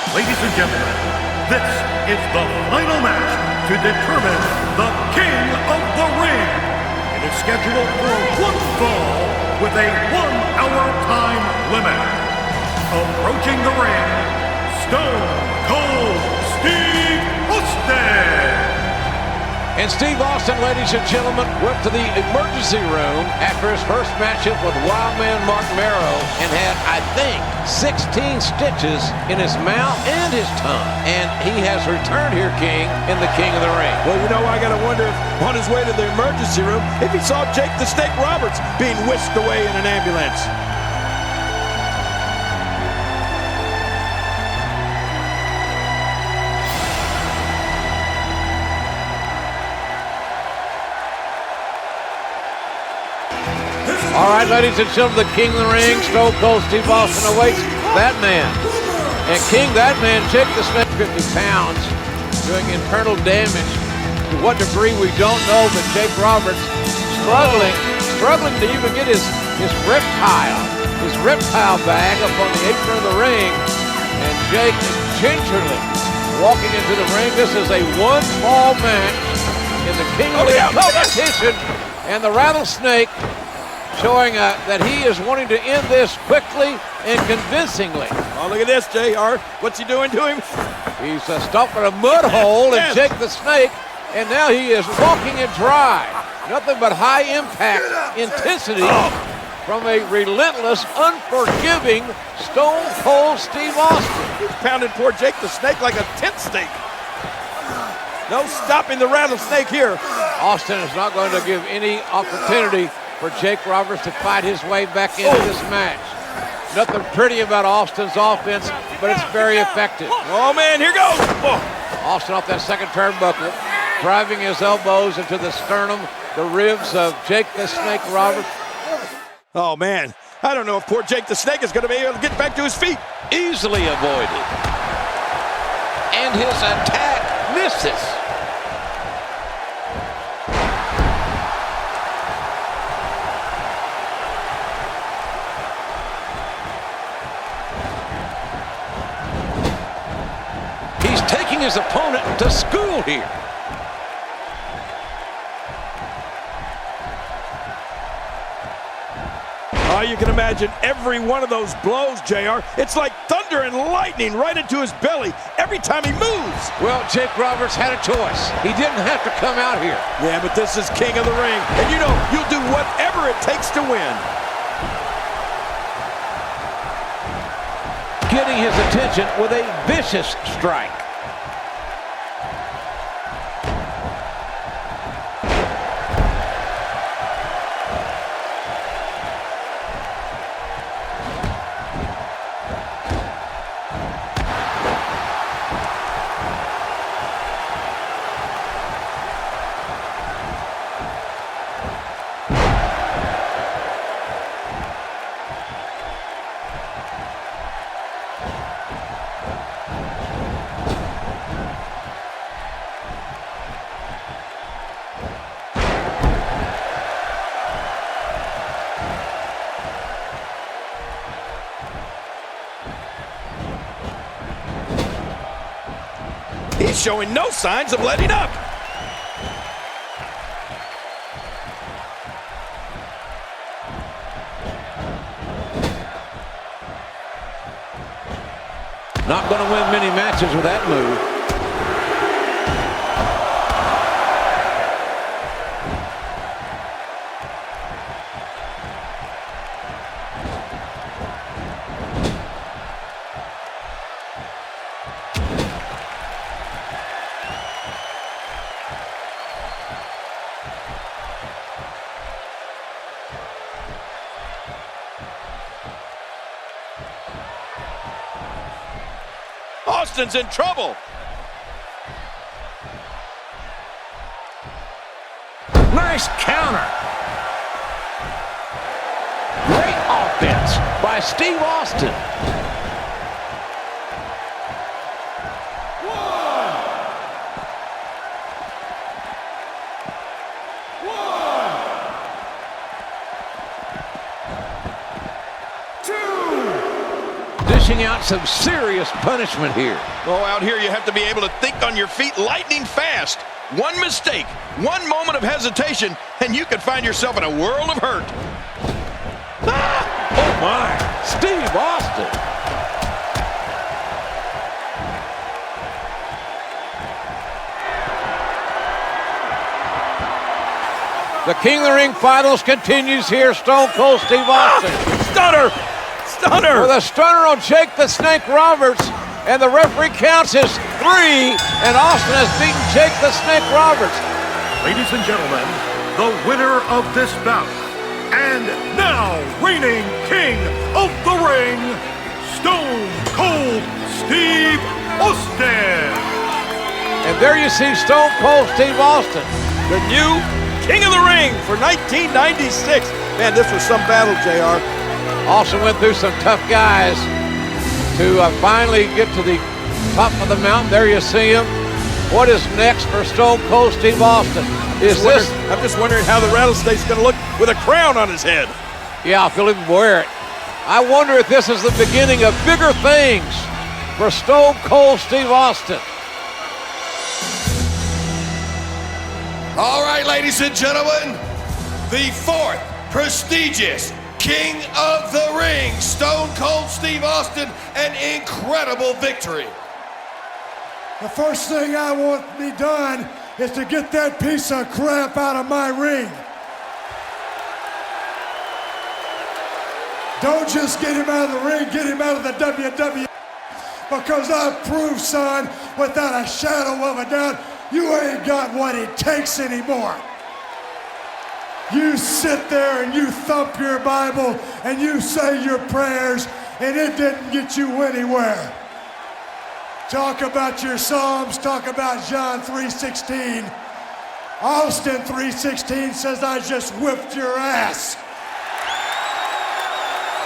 Ladies and gentlemen, this is the final match to determine the King of the Ring. It is scheduled for one fall with a 1-hour time limit. Approaching the ring, Stone Cold Steve Austin. And Steve Austin, ladies and gentlemen, went to the emergency room after his first matchup with Wildman Mark Marrow and had, I think, 16 stitches in his mouth and his tongue. And he has returned here, King, in the King of the Ring. Well, you know, I got to wonder if on his way to the emergency room if he saw Jake the Snake Roberts being whisked away in an ambulance. All right, ladies and gentlemen, the King of the Ring, Stone Cold Steve Austin awaits that man. And King, that man, Jake the Snake, 50 pounds, doing internal damage. To what degree, we don't know, but Jake Roberts struggling to even get his reptile bag up on the apron of the ring. And Jake gingerly walking into the ring. This is a one-fall match in the King of the Ring competition. And the Rattlesnake showing that he is wanting to end this quickly and convincingly. Oh, look at this, JR. What's he doing to him? He's stomping a mud hole in Jake the Snake, and now he is walking it dry. Nothing but high impact intensity from a relentless, unforgiving Stone Cold Steve Austin. He's pounding poor Jake the Snake like a tent stake. No stopping the Rattlesnake here. Austin is not going to give any opportunity for Jake Roberts to fight his way back into this match. Nothing pretty about Austin's offense, but it's very effective. Oh, man, here goes. Oh. Austin off that second turnbuckle, driving his elbows into the sternum, the ribs of Jake the Snake Roberts. Oh, man, I don't know if poor Jake the Snake is going to be able to get back to his feet. Easily avoided. And his attack misses. Taking his opponent to school here. Oh, you can imagine every one of those blows, JR. It's like thunder and lightning right into his belly every time he moves. Well, Jake Roberts had a choice. He didn't have to come out here. Yeah, but this is King of the Ring, and you know you'll do whatever it takes to win. Getting his attention with a vicious strike. He's showing no signs of letting up. Not going to win many matches with that move. Austin's in trouble. Nice counter. Great offense by Steve Austin. dishing out some serious punishment here. Oh, out here you have to be able to think on your feet lightning fast. One mistake, one moment of hesitation, and you could find yourself in a world of hurt. Ah! Oh my, Steve Austin. The King of the Ring finals continues here. Stone Cold Steve Austin. Stunner! Stunner! With a stunner on Jake the Snake Roberts. And the referee counts as 3. And Austin has beaten Jake the Snake Roberts. Ladies and gentlemen, the winner of this bout, and now reigning King of the Ring, Stone Cold Steve Austin. And there you see Stone Cold Steve Austin. The new King of the Ring for 1996. Man, this was some battle, JR. Austin went through some tough guys to finally get to the top of the mountain. There you see him. What is next for Stone Cold Steve Austin? I'm just wondering how the rattlesnake's going to look with a crown on his head. Yeah, if he'll even wear it. I wonder if this is the beginning of bigger things for Stone Cold Steve Austin. All right, ladies and gentlemen, the 4th prestigious King of the Ring, Stone Cold Steve Austin, an incredible victory. The first thing I want to be done is to get that piece of crap out of my ring. Don't just get him out of the ring, get him out of the WWE. Because I've proved, son, without a shadow of a doubt, you ain't got what it takes anymore. You sit there and you thump your Bible and you say your prayers, and it didn't get you anywhere. Talk about your Psalms, talk about John 3:16. Austin 3:16 says, I just whipped your ass.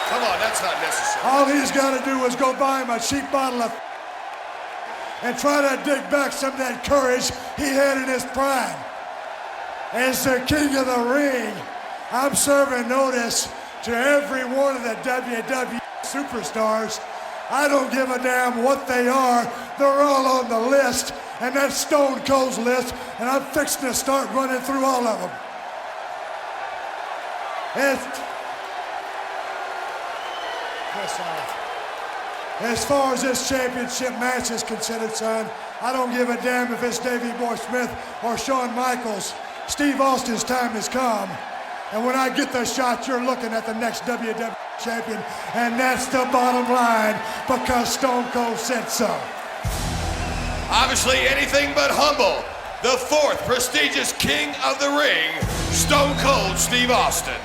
Come on, that's not necessary. All he's got to do is go buy him a cheap bottle of and try to dig back some of that courage he had in his prime. As the King of the Ring, I'm serving notice to every one of the WWE superstars. I don't give a damn what they are. They're all on the list, and that's Stone Cold's list, and I'm fixing to start running through all of them. As far as this championship match is considered, son, I don't give a damn if it's Davey Boy Smith or Shawn Michaels. Steve Austin's time has come. And when I get the shot, you're looking at the next WWE champion. And that's the bottom line, because Stone Cold said so. Obviously anything but humble. The 4th prestigious King of the Ring, Stone Cold Steve Austin.